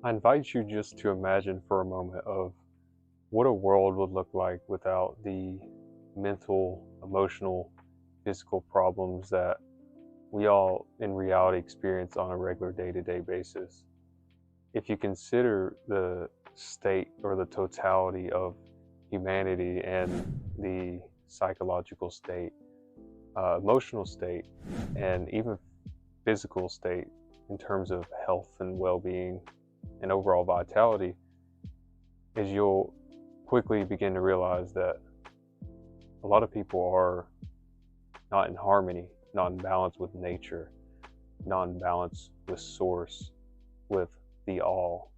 I invite you just to imagine for a moment of what a world would look like without the mental, emotional, physical problems that we all in reality experience on a regular day-to-day basis. If you consider the state or the totality of humanity and the psychological state, emotional state, and even physical state in terms of health and well-being and overall vitality, is you'll quickly begin to realize that a lot of people are not in harmony, not in balance with nature, not in balance with source, with the all.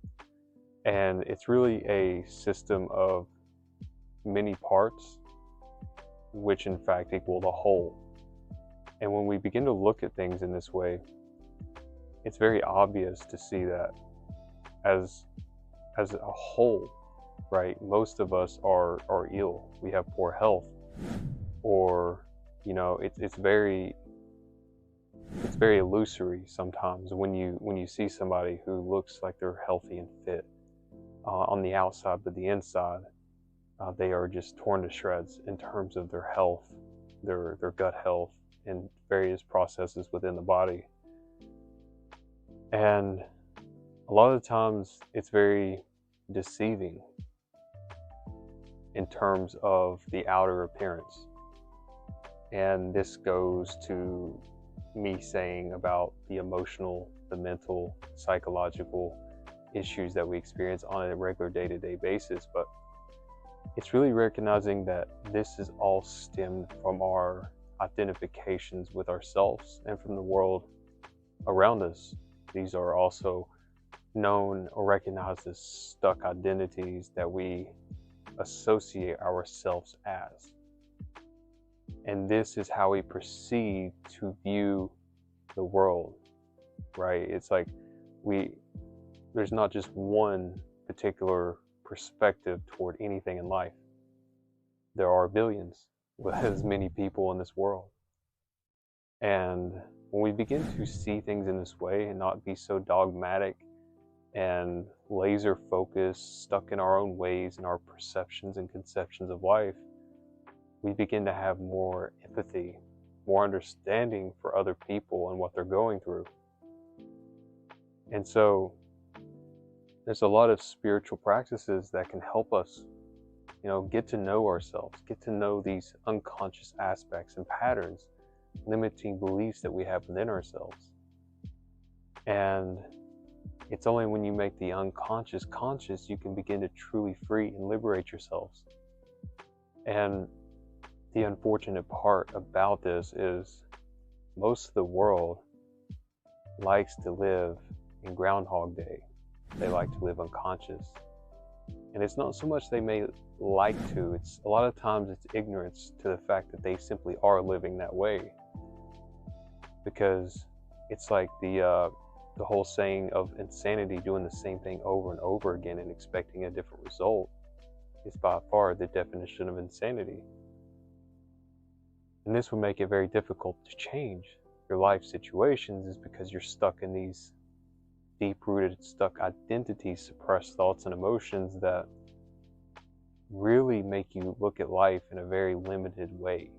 And it's really a system of many parts, which in fact equal the whole. And when we begin to look at things in this way, it's very obvious to see that as a whole, right? Most of us are ill. We have poor health, or it's very illusory sometimes when you see somebody who looks like they're healthy and fit on the outside, but the inside they are just torn to shreds in terms of their health, their gut health, and various processes within the body. And a lot of the times it's very deceiving in terms of the outer appearance. And this goes to me saying about the emotional, the mental, psychological issues that we experience on a regular day-to-day basis. But it's really recognizing that this is all stemmed from our identifications with ourselves and from the world around us. These are also known or recognized as stuck identities that we associate ourselves as. And this is how we proceed to view the world, right? It's like there's not just one particular perspective toward anything in life. There are billions with as many people in this world. And when we begin to see things in this way and not be so dogmatic and laser focused, stuck in our own ways and our perceptions and conceptions of life, we begin to have more empathy, more understanding for other people and what they're going through. And so there's a lot of spiritual practices that can help us, get to know ourselves, get to know these unconscious aspects and patterns, limiting beliefs that we have within ourselves. And it's only when you make the unconscious conscious you can begin to truly free and liberate yourselves. And the unfortunate part about this is most of the world likes to live in Groundhog Day. They like to live unconscious. And it's not so much they may like to, it's a lot of times it's ignorance to the fact that they simply are living that way. Because it's like the whole saying of insanity, doing the same thing over and over again and expecting a different result, is by far the definition of insanity. And this would make it very difficult to change your life situations, is because you're stuck in these deep-rooted, stuck identities, suppressed thoughts and emotions that really make you look at life in a very limited way.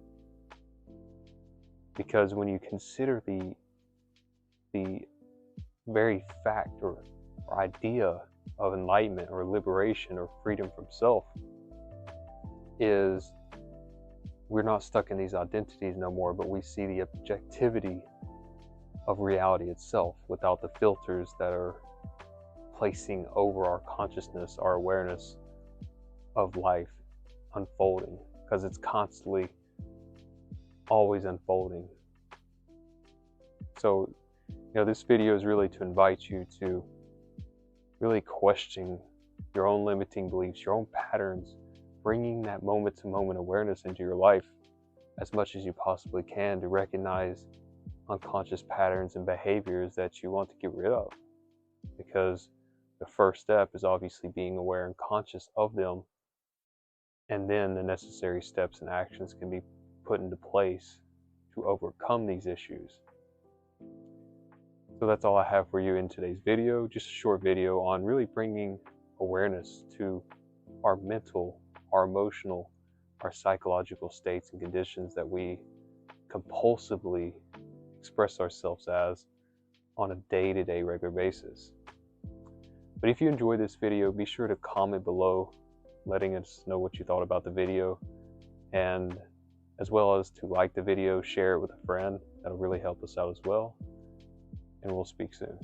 Because when you consider the very fact or idea of enlightenment or liberation or freedom from self, is we're not stuck in these identities no more, but we see the objectivity of reality itself without the filters that are placing over our consciousness, our awareness of life unfolding, because it's constantly always unfolding. So, this video is really to invite you to really question your own limiting beliefs, your own patterns, bringing that moment-to-moment awareness into your life as much as you possibly can to recognize unconscious patterns and behaviors that you want to get rid of. Because the first step is obviously being aware and conscious of them, and then the necessary steps and actions can be put into place to overcome these issues. So that's all I have for you in today's video, just a short video on really bringing awareness to our mental, our emotional, our psychological states and conditions that we compulsively express ourselves as on a day-to-day regular basis. But if you enjoyed this video, be sure to comment below, letting us know what you thought about the video, and as well as to like the video, share it with a friend. That'll really help us out as well. And we'll speak soon.